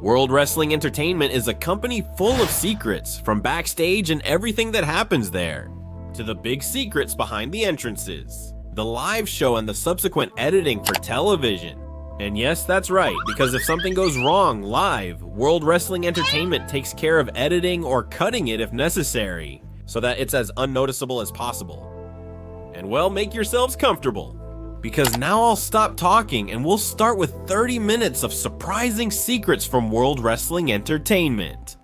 World Wrestling Entertainment is a company full of secrets, from backstage and everything that happens there, to the big secrets behind the entrances, the live show and the subsequent editing for television. And yes, that's right, because if something goes wrong live, World Wrestling Entertainment takes care of editing or cutting it if necessary, so that it's as unnoticeable as possible. And well, make yourselves comfortable, because now I'll stop talking and we'll start with 30 minutes of surprising secrets from World Wrestling Entertainment.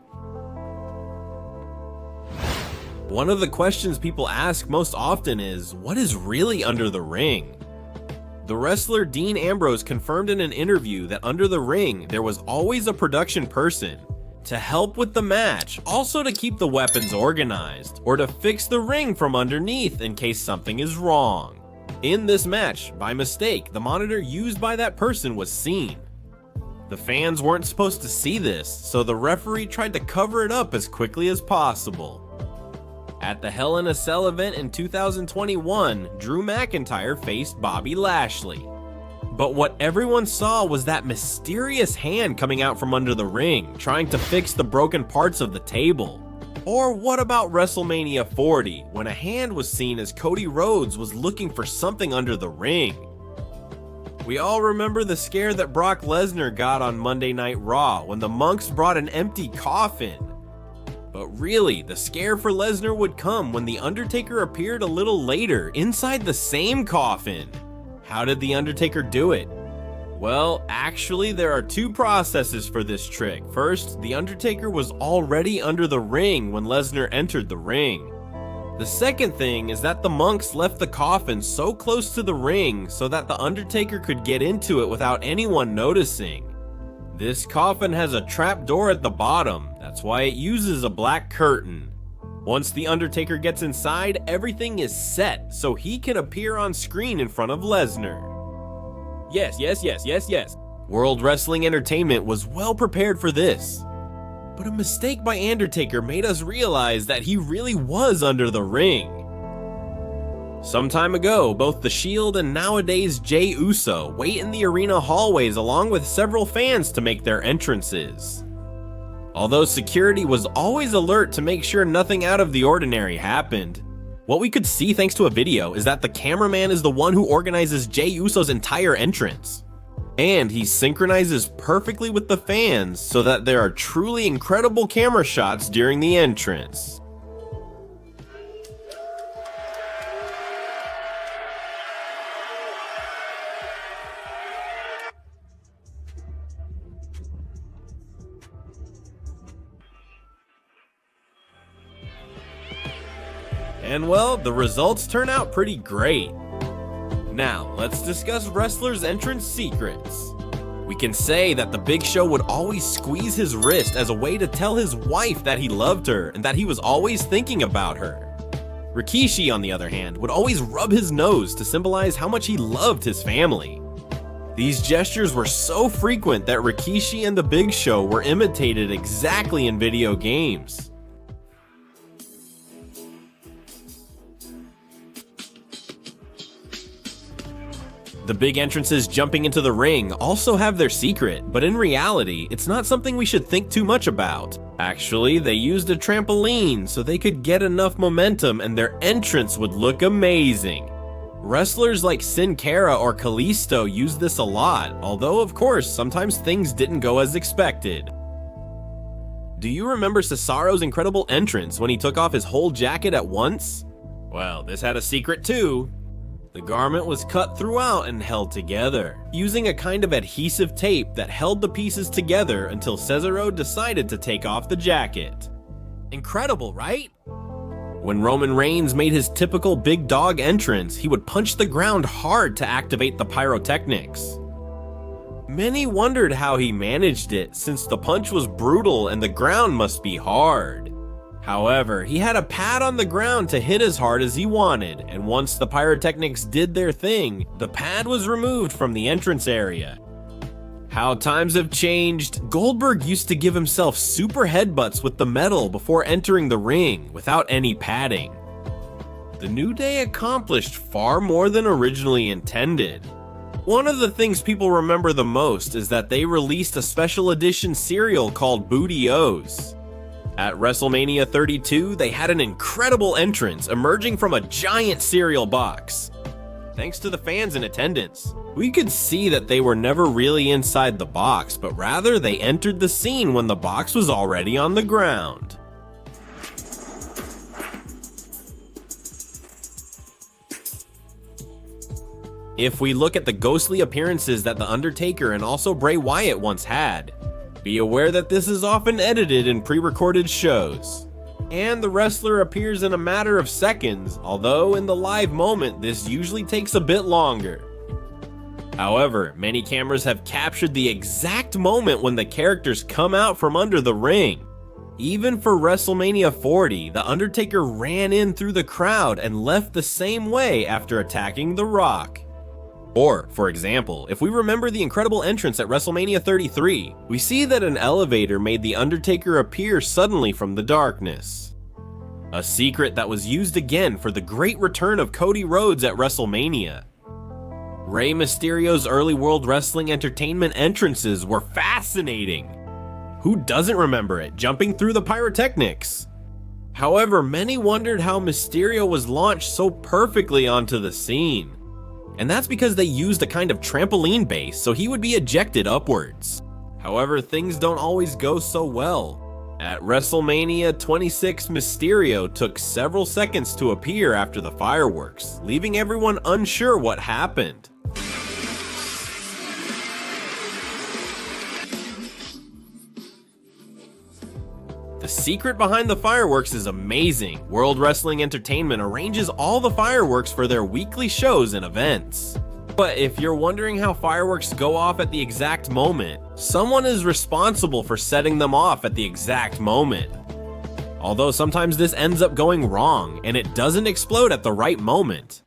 One of the questions people ask most often is, what is really under the ring? The wrestler Dean Ambrose confirmed in an interview that under the ring there was always a production person to help with the match, also to keep the weapons organized, or to fix the ring from underneath in case something is wrong. In this match, by mistake, the monitor used by that person was seen. The fans weren't supposed to see this, so the referee tried to cover it up as quickly as possible. At the Hell in a Cell event in 2021, Drew McIntyre faced Bobby Lashley. But what everyone saw was that mysterious hand coming out from under the ring, trying to fix the broken parts of the table. Or what about WrestleMania 40, when a hand was seen as Cody Rhodes was looking for something under the ring? We all remember the scare that Brock Lesnar got on Monday Night Raw when the monks brought an empty coffin. But really, the scare for Lesnar would come when The Undertaker appeared a little later inside the same coffin. How did The Undertaker do it? Well, actually, there are two processes for this trick. First, The Undertaker was already under the ring when Lesnar entered the ring. The second thing is that the monks left the coffin so close to the ring so that The Undertaker could get into it without anyone noticing. This coffin has a trap door at the bottom, that's why it uses a black curtain. Once The Undertaker gets inside, everything is set so he can appear on screen in front of Lesnar. Yes. World Wrestling Entertainment was well prepared for this. But a mistake by Undertaker made us realize that he really was under the ring. Some time ago, both The Shield and nowadays Jey Uso wait in the arena hallways along with several fans to make their entrances. Although security was always alert to make sure nothing out of the ordinary happened, what we could see thanks to a video is that the cameraman is the one who organizes Jey Uso's entire entrance. And he synchronizes perfectly with the fans so that there are truly incredible camera shots during the entrance. And well, the results turn out pretty great. Now, let's discuss wrestlers' entrance secrets. We can say that the Big Show would always squeeze his wrist as a way to tell his wife that he loved her and that he was always thinking about her. Rikishi, on the other hand, would always rub his nose to symbolize how much he loved his family. These gestures were so frequent that Rikishi and the Big Show were imitated exactly in video games. The big entrances jumping into the ring also have their secret, but in reality, it's not something we should think too much about. Actually, they used a trampoline so they could get enough momentum and their entrance would look amazing. Wrestlers like Sin Cara or Kalisto use this a lot, although of course, sometimes things didn't go as expected. Do you remember Cesaro's incredible entrance when he took off his whole jacket at once? Well, this had a secret too. The garment was cut throughout and held together, using a kind of adhesive tape that held the pieces together until Cesaro decided to take off the jacket. Incredible, right? When Roman Reigns made his typical big dog entrance, he would punch the ground hard to activate the Pyrotechnics. Many wondered how he managed it, since the punch was brutal and the ground must be hard. However, he had a pad on the ground to hit as hard as he wanted, and once the Pyrotechnics did their thing, the pad was removed from the entrance area. How times have changed. Goldberg used to give himself super headbutts with the metal before entering the ring, without any padding. The New Day accomplished far more than originally intended. One of the things people remember the most is that they released a special edition cereal called Booty O's. At WrestleMania 32, they had an incredible entrance emerging from a giant cereal box. Thanks to the fans in attendance, we could see that they were never really inside the box, but rather they entered the scene when the box was already on the ground. If we look at the ghostly appearances that The Undertaker and also Bray Wyatt once had, be aware that this is often edited in pre-recorded shows. And the wrestler appears in a matter of seconds, although in the live moment this usually takes a bit longer. However, many cameras have captured the exact moment when the characters come out from under the ring. Even for WrestleMania 40, The Undertaker ran in through the crowd and left the same way after attacking The Rock. Or, for example, if we remember the incredible entrance at WrestleMania 33, we see that an elevator made The Undertaker appear suddenly from the darkness. A secret that was used again for the great return of Cody Rhodes at WrestleMania. Rey Mysterio's early World Wrestling Entertainment entrances were fascinating. Who doesn't remember it, jumping through the Pyrotechnics? However, many wondered how Mysterio was launched so perfectly onto the scene. And that's because they used a kind of trampoline base so he would be ejected upwards. However, things don't always go so well. At WrestleMania 26, Mysterio took several seconds to appear after the fireworks, leaving everyone unsure what happened. The secret behind the fireworks is amazing. World Wrestling Entertainment arranges all the fireworks for their weekly shows and events. But if you're wondering how fireworks go off at the exact moment, someone is responsible for setting them off at the exact moment. Although sometimes this ends up going wrong, and it doesn't explode at the right moment.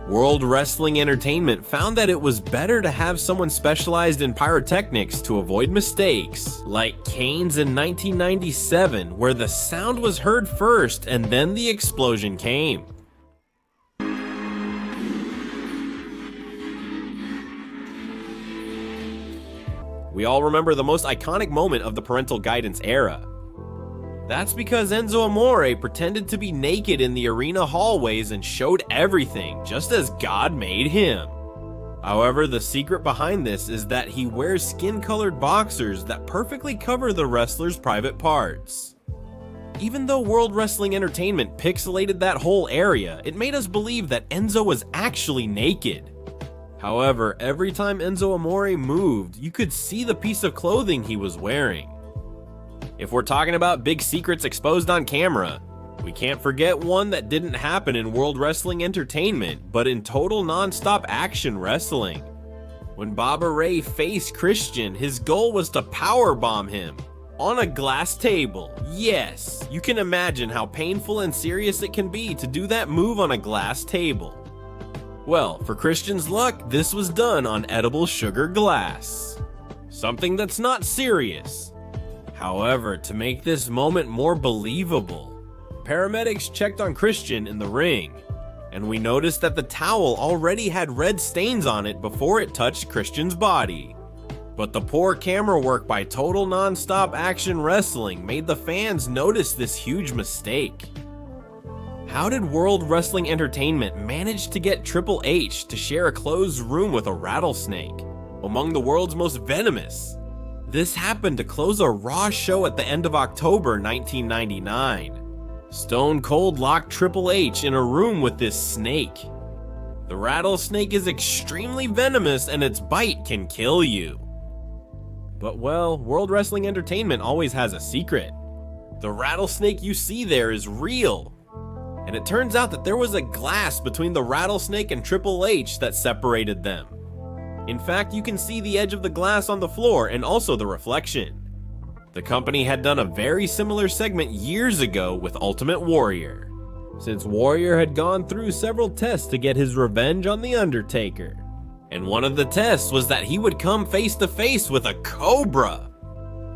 World Wrestling Entertainment found that it was better to have someone specialized in pyrotechnics to avoid mistakes, like Kane's in 1997, where the sound was heard first and then the explosion came. We all remember the most iconic moment of the parental guidance era. That's because Enzo Amore pretended to be naked in the arena hallways and showed everything, just as God made him. However, the secret behind this is that he wears skin-colored boxers that perfectly cover the wrestler's private parts. Even though World Wrestling Entertainment pixelated that whole area, it made us believe that Enzo was actually naked. However, every time Enzo Amore moved, you could see the piece of clothing he was wearing. If we're talking about big secrets exposed on camera, we can't forget one that didn't happen in World Wrestling Entertainment, but in total non-stop action wrestling. When Baba Ray faced Christian, his goal was to powerbomb him on a glass table. Yes, you can imagine how painful and serious it can be to do that move on a glass table. Well, for Christian's luck, this was done on edible sugar glass. Something that's not serious. However, to make this moment more believable, paramedics checked on Christian in the ring, and we noticed that the towel already had red stains on it before it touched Christian's body. But the poor camera work by Total Non-Stop Action Wrestling made the fans notice this huge mistake. How did World Wrestling Entertainment manage to get Triple H to share a closed room with a rattlesnake, among the world's most venomous? This happened to close a Raw show at the end of October 1999. Stone Cold locked Triple H in a room with this snake. The rattlesnake is extremely venomous and its bite can kill you. But well, World Wrestling Entertainment always has a secret. The rattlesnake you see there is real. And it turns out that there was a glass between the rattlesnake and Triple H that separated them. In fact, you can see the edge of the glass on the floor and also the reflection. The company had done a very similar segment years ago with Ultimate Warrior, since Warrior had gone through several tests to get his revenge on The Undertaker. And one of the tests was that he would come face to face with a cobra.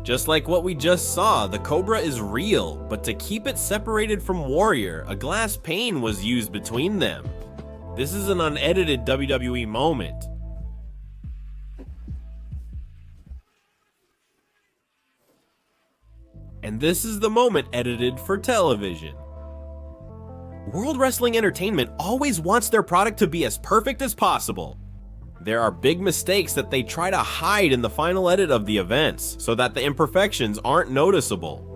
Just like what we just saw, the cobra is real, but to keep it separated from Warrior, a glass pane was used between them. This is an unedited WWE moment. And this is the moment edited for television. World Wrestling Entertainment always wants their product to be as perfect as possible. There are big mistakes that they try to hide in the final edit of the events, so that the imperfections aren't noticeable.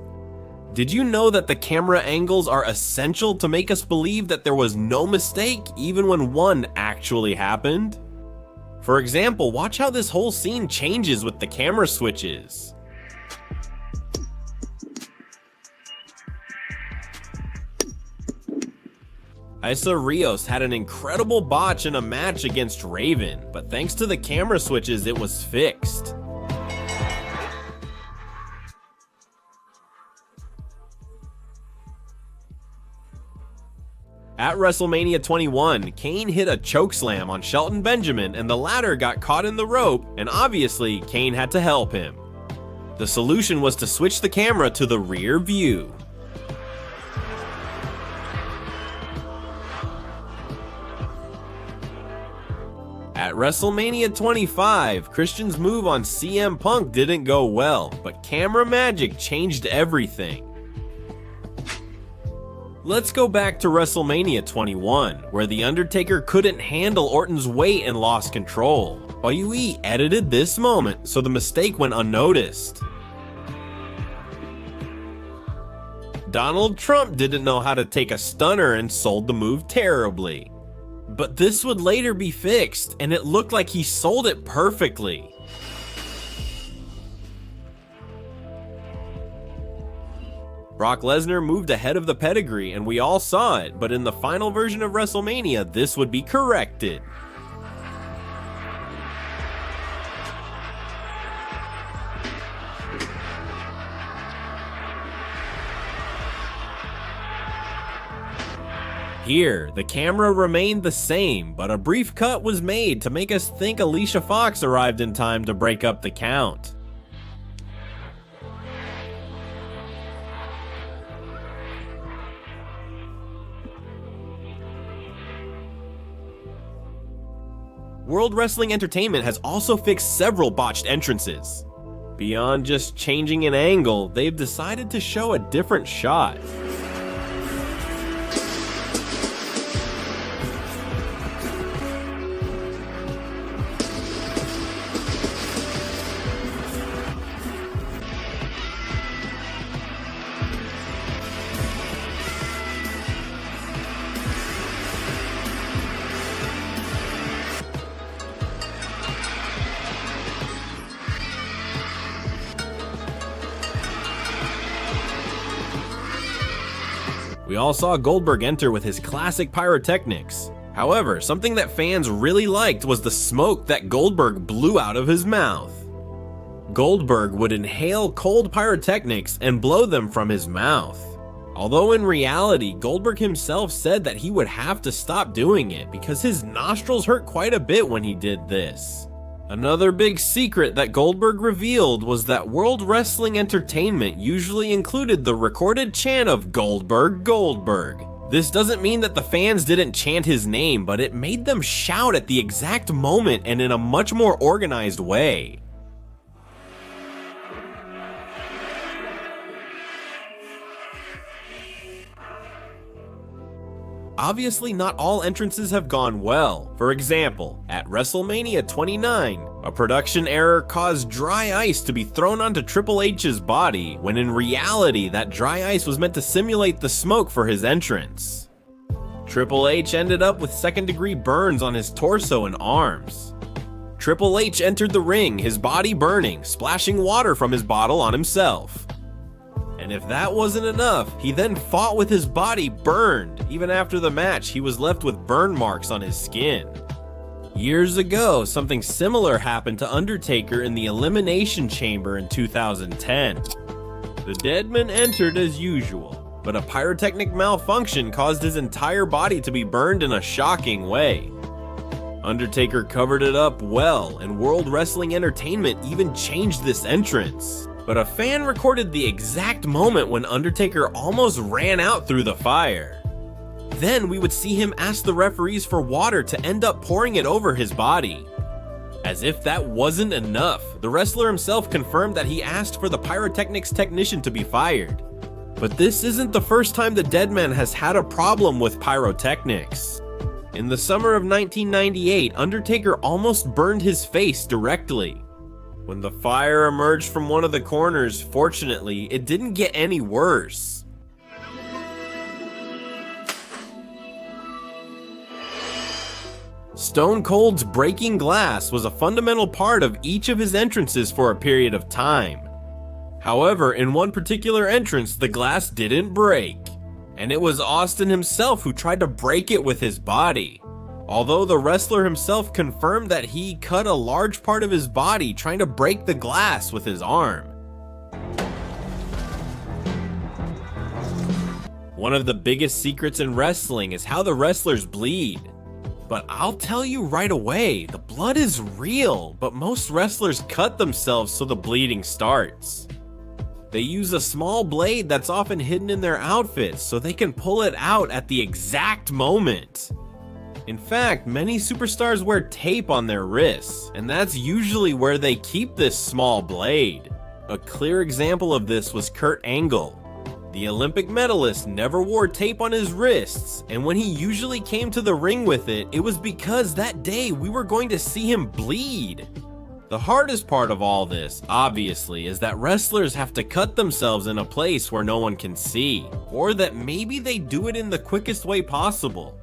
Did you know that the camera angles are essential to make us believe that there was no mistake even when one actually happened? For example, watch how this whole scene changes with the camera switches. Isa Rios had an incredible botch in a match against Raven, but thanks to the camera switches, it was fixed. At WrestleMania 21, Kane hit a chokeslam on Shelton Benjamin and the latter got caught in the rope, and obviously Kane had to help him. The solution was to switch the camera to the rear view. At WrestleMania 25, Christian's move on CM Punk didn't go well, but camera magic changed everything. Let's go back to WrestleMania 21, where The Undertaker couldn't handle Orton's weight and lost control. WWE edited this moment, so the mistake went unnoticed. Donald Trump didn't know how to take a stunner and sold the move terribly. But this would later be fixed, and it looked like he sold it perfectly. Brock Lesnar moved ahead of the pedigree, and we all saw it, but in the final version of WrestleMania, this would be corrected. Here, the camera remained the same, but a brief cut was made to make us think Alicia Fox arrived in time to break up the count. World Wrestling Entertainment has also fixed several botched entrances. Beyond just changing an angle, they've decided to show a different shot. We all saw Goldberg enter with his classic Pyrotechnics. However, something that fans really liked was the smoke that Goldberg blew out of his mouth. Goldberg would inhale cold pyrotechnics and blow them from his mouth. Although in reality, Goldberg himself said that he would have to stop doing it because his nostrils hurt quite a bit when he did this. Another big secret that Goldberg revealed was that World Wrestling Entertainment usually included the recorded chant of Goldberg, Goldberg. This doesn't mean that the fans didn't chant his name, but it made them shout at the exact moment and in a much more organized way. Obviously, not all entrances have gone well. For example, at WrestleMania 29, a production error caused dry ice to be thrown onto Triple H's body, when in reality, that dry ice was meant to simulate the smoke for his entrance. Triple H ended up with second-degree burns on his torso and arms. Triple H entered the ring, his body burning, splashing water from his bottle on himself. And if that wasn't enough, he then fought with his body burned. Even after the match, he was left with burn marks on his skin. Years ago, something similar happened to Undertaker in the Elimination Chamber in 2010. The Deadman entered as usual, but a pyrotechnic malfunction caused his entire body to be burned in a shocking way. Undertaker covered it up well, and World Wrestling Entertainment even changed this entrance. But a fan recorded the exact moment when Undertaker almost ran out through the fire. Then we would see him ask the referees for water to end up pouring it over his body. As if that wasn't enough, the wrestler himself confirmed that he asked for the Pyrotechnics technician to be fired. But this isn't the first time the Deadman has had a problem with Pyrotechnics. In the summer of 1998, Undertaker almost burned his face directly. When the fire emerged from one of the corners, fortunately, it didn't get any worse. Stone Cold's breaking glass was a fundamental part of each of his entrances for a period of time. However, in one particular entrance, the glass didn't break, and it was Austin himself who tried to break it with his body. Although the wrestler himself confirmed that he cut a large part of his body trying to break the glass with his arm. One of the biggest secrets in wrestling is how the wrestlers bleed. But I'll tell you right away, the blood is real, but most wrestlers cut themselves so the bleeding starts. They use a small blade that's often hidden in their outfits so they can pull it out at the exact moment. In fact, many superstars wear tape on their wrists, and that's usually where they keep this small blade. A clear example of this was Kurt Angle. The Olympic medalist never wore tape on his wrists, and when he usually came to the ring with it, it was because that day we were going to see him bleed. The hardest part of all this, obviously, is that wrestlers have to cut themselves in a place where no one can see, or that maybe they do it in the quickest way possible.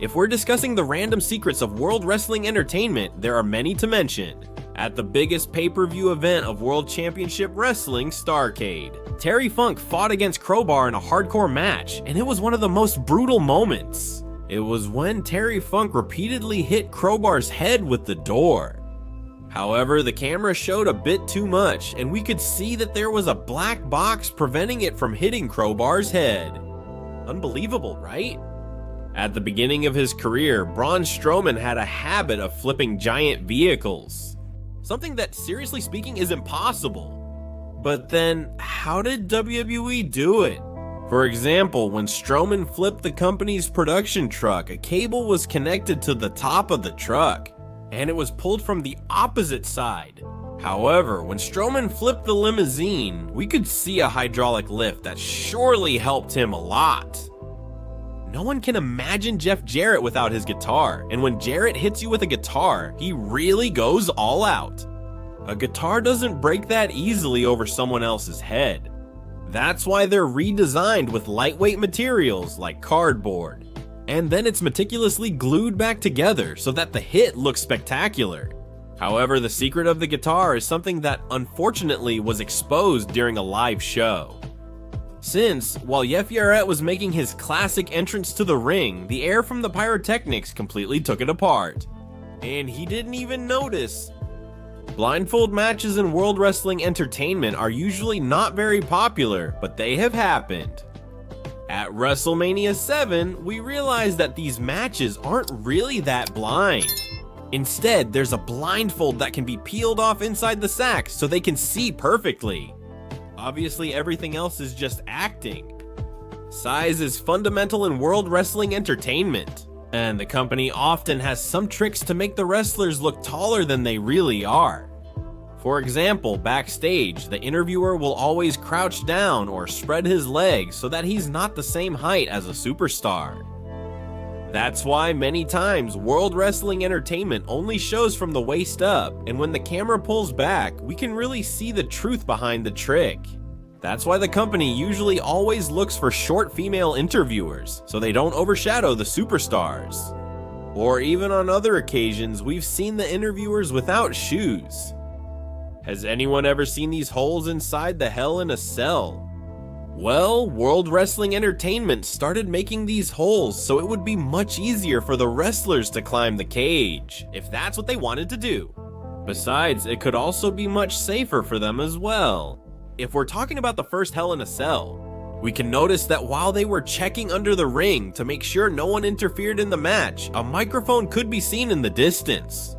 If we're discussing the random secrets of World Wrestling Entertainment, there are many to mention. At the biggest pay-per-view event of World Championship Wrestling, Starrcade, Terry Funk fought against Crowbar in a hardcore match, and it was one of the most brutal moments. It was when Terry Funk repeatedly hit Crowbar's head with the door. However, the camera showed a bit too much, and we could see that there was a black box preventing it from hitting Crowbar's head. Unbelievable, right? At the beginning of his career, Braun Strowman had a habit of flipping giant vehicles. Something that, seriously speaking, is impossible. But then, how did WWE do it? For example, when Strowman flipped the company's production truck, a cable was connected to the top of the truck, and it was pulled from the opposite side. However, when Strowman flipped the limousine, we could see a hydraulic lift that surely helped him a lot. No one can imagine Jeff Jarrett without his guitar, and when Jarrett hits you with a guitar, he really goes all out. A guitar doesn't break that easily over someone else's head. That's why they're redesigned with lightweight materials like cardboard, and then it's meticulously glued back together so that the hit looks spectacular. However, the secret of the guitar is something that unfortunately was exposed during a live show. Since, while Jeff Jarrett was making his classic entrance to the ring, the air from the Pyrotechnics completely took it apart. And he didn't even notice. Blindfold matches in World Wrestling Entertainment are usually not very popular, but they have happened. At WrestleMania 7, we realized that these matches aren't really that blind. Instead, there's a blindfold that can be peeled off inside the sack so they can see perfectly. Obviously, everything else is just acting. Size is fundamental in World Wrestling Entertainment, and the company often has some tricks to make the wrestlers look taller than they really are. For example, backstage, the interviewer will always crouch down or spread his legs so that he's not the same height as a superstar. That's why many times World Wrestling Entertainment only shows from the waist up, and when the camera pulls back, we can really see the truth behind the trick. That's why the company usually always looks for short female interviewers, so they don't overshadow the superstars. Or even on other occasions, we've seen the interviewers without shoes. Has anyone ever seen these holes inside the Hell in a Cell? Well, World Wrestling Entertainment started making these holes so it would be much easier for the wrestlers to climb the cage, if that's what they wanted to do. Besides, it could also be much safer for them as well. If we're talking about the first Hell in a Cell, We can notice that while they were checking under the ring to make sure no one interfered in the match, a microphone could be seen in the distance.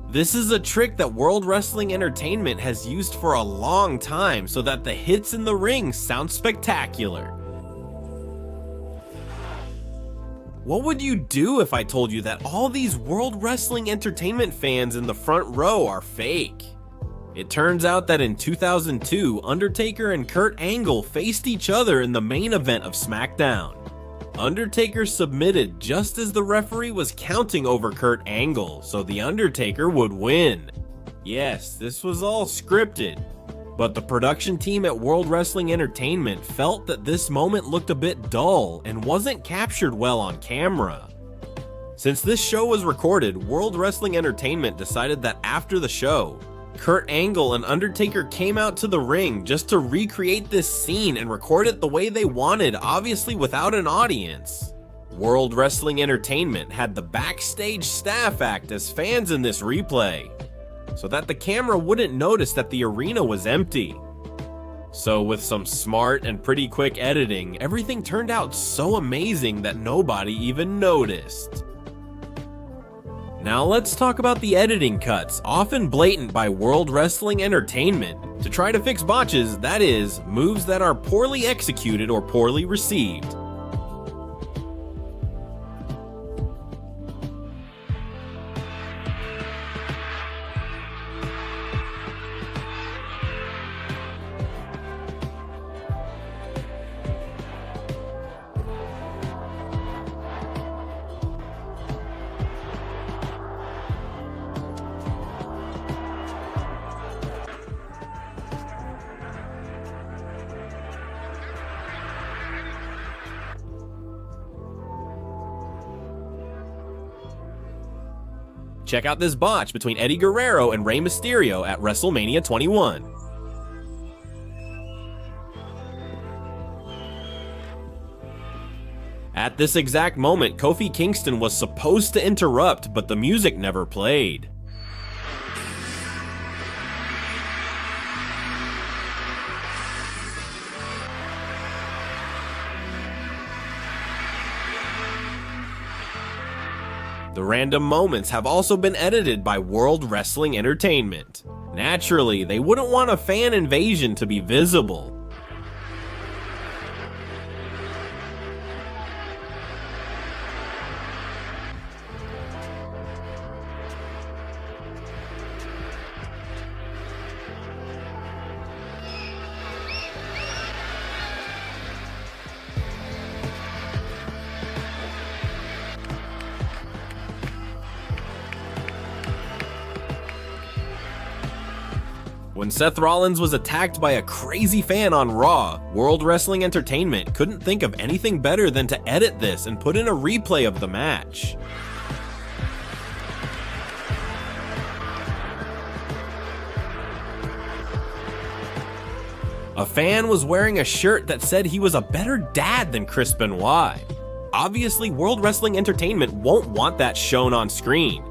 This is a trick that World Wrestling Entertainment has used for a long time so that the hits in the ring sound spectacular. What would you do if I told you that all these World Wrestling Entertainment fans in the front row are fake? It turns out that in 2002, Undertaker and Kurt Angle faced each other in the main event of SmackDown. Undertaker submitted just as the referee was counting over Kurt Angle, so The Undertaker would win. Yes, this was all scripted, but the production team at World Wrestling Entertainment felt that this moment looked a bit dull and wasn't captured well on camera. Since this show was recorded, World Wrestling Entertainment decided that after the show, Kurt Angle and Undertaker came out to the ring just to recreate this scene and record it the way they wanted, obviously without an audience. World Wrestling Entertainment had the backstage staff act as fans in this replay, so that the camera wouldn't notice that the arena was empty. So with some smart and pretty quick editing, everything turned out so amazing that nobody even noticed. Now let's talk about the editing cuts, often blatant by World Wrestling Entertainment, to try to fix botches, that is, moves that are poorly executed or poorly received. Check out this botch between Eddie Guerrero and Rey Mysterio at WrestleMania 21. At this exact moment, Kofi Kingston was supposed to interrupt, but the music never played. The random moments have also been edited by World Wrestling Entertainment. Naturally, they wouldn't want a fan invasion to be visible. When Seth Rollins was attacked by a crazy fan on Raw, World Wrestling Entertainment couldn't think of anything better than to edit this and put in a replay of the match. A fan was wearing a shirt that said he was a better dad than Chris Benoit. Obviously, World Wrestling Entertainment won't want that shown on screen.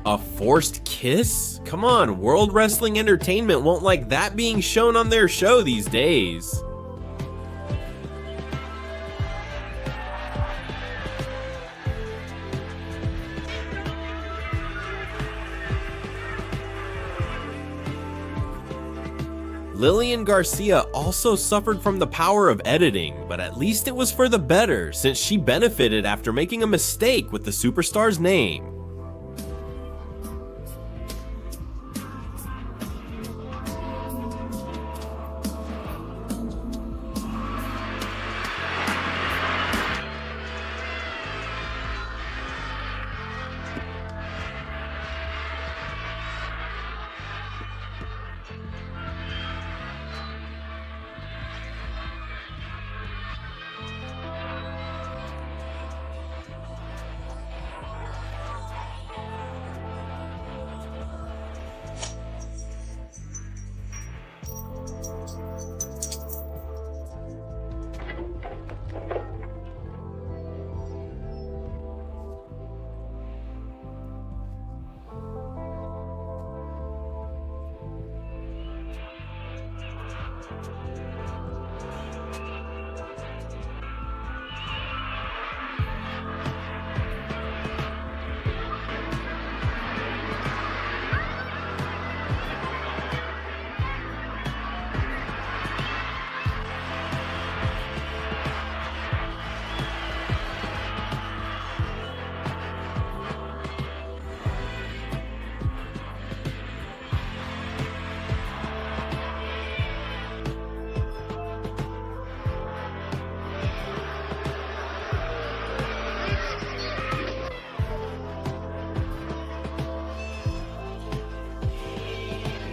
A forced kiss? Come on, World Wrestling Entertainment won't like that being shown on their show these days. Lillian Garcia also suffered from the power of editing, but at least it was for the better since she benefited after making a mistake with the superstar's name.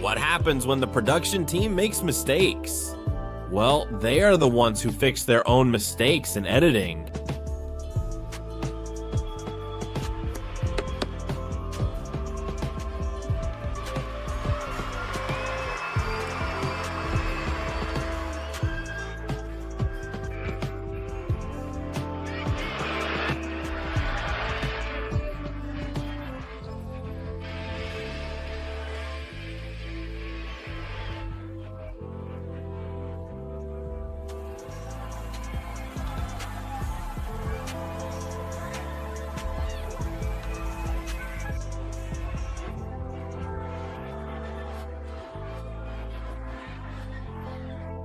What happens when the production team makes mistakes? Well, they are the ones who fix their own mistakes in editing.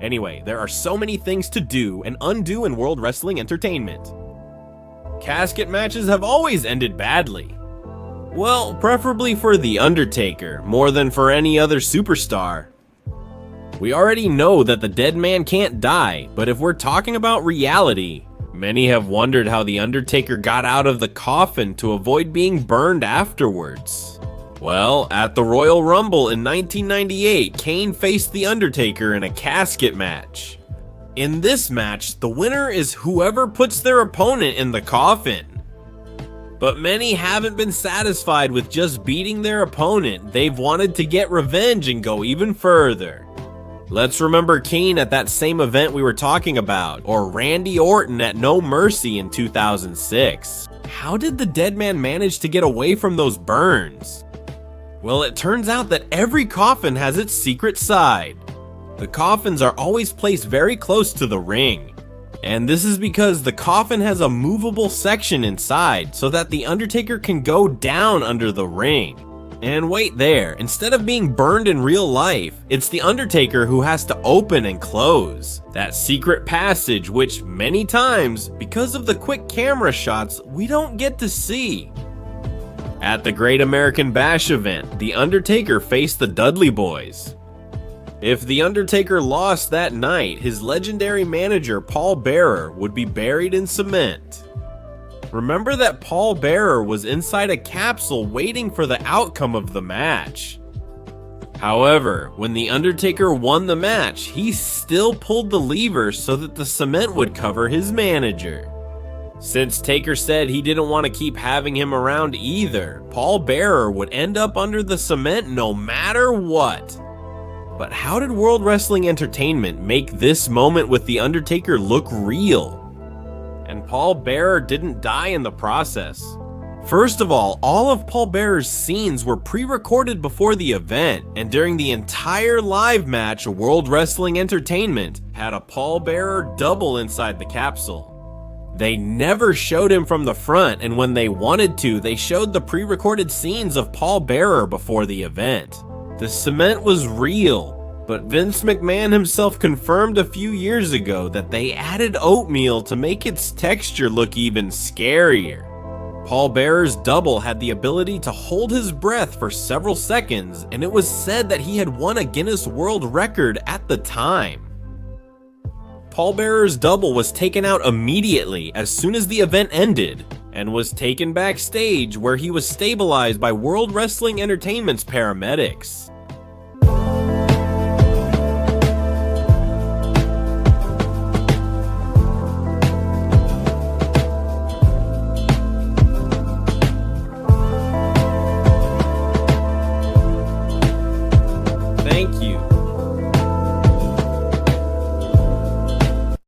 Anyway, there are so many things to do and undo in World Wrestling Entertainment. Casket matches have always ended badly. Well, preferably for The Undertaker, more than for any other superstar. We already know that the dead man can't die, but if we're talking about reality, many have wondered how The Undertaker got out of the coffin to avoid being burned afterwards. Well, at the Royal Rumble in 1998, Kane faced The Undertaker in a casket match. In this match, the winner is whoever puts their opponent in the coffin. But many haven't been satisfied with just beating their opponent. They've wanted to get revenge and go even further. Let's remember Kane at that same event we were talking about, or Randy Orton at No Mercy in 2006. How did the dead man manage to get away from those burns? Well, it turns out that every coffin has its secret side. The coffins are always placed very close to the ring. And this is because the coffin has a movable section inside so that the Undertaker can go down under the ring. And wait there, instead of being burned in real life, it's the Undertaker who has to open and close that secret passage, which many times, because of the quick camera shots, we don't get to see. At the Great American Bash event, The Undertaker faced the Dudley Boys. If The Undertaker lost that night, his legendary manager Paul Bearer would be buried in cement. Remember that Paul Bearer was inside a capsule waiting for the outcome of the match. However, when The Undertaker won the match, he still pulled the lever so that the cement would cover his manager. Since Taker said he didn't want to keep having him around either, Paul Bearer would end up under the cement no matter what. But how did World Wrestling Entertainment make this moment with The Undertaker look real? And Paul Bearer didn't die in the process. First of all of Paul Bearer's scenes were pre-recorded before the event, and during the entire live match, World Wrestling Entertainment had a Paul Bearer double inside the capsule. They never showed him from the front, and when they wanted to, they showed the pre-recorded scenes of Paul Bearer before the event. The cement was real, but Vince McMahon himself confirmed a few years ago that they added oatmeal to make its texture look even scarier. Paul Bearer's double had the ability to hold his breath for several seconds, and it was said that he had won a Guinness World Record at the time. Paul Bearer's double was taken out immediately as soon as the event ended, and was taken backstage where he was stabilized by World Wrestling Entertainment's paramedics.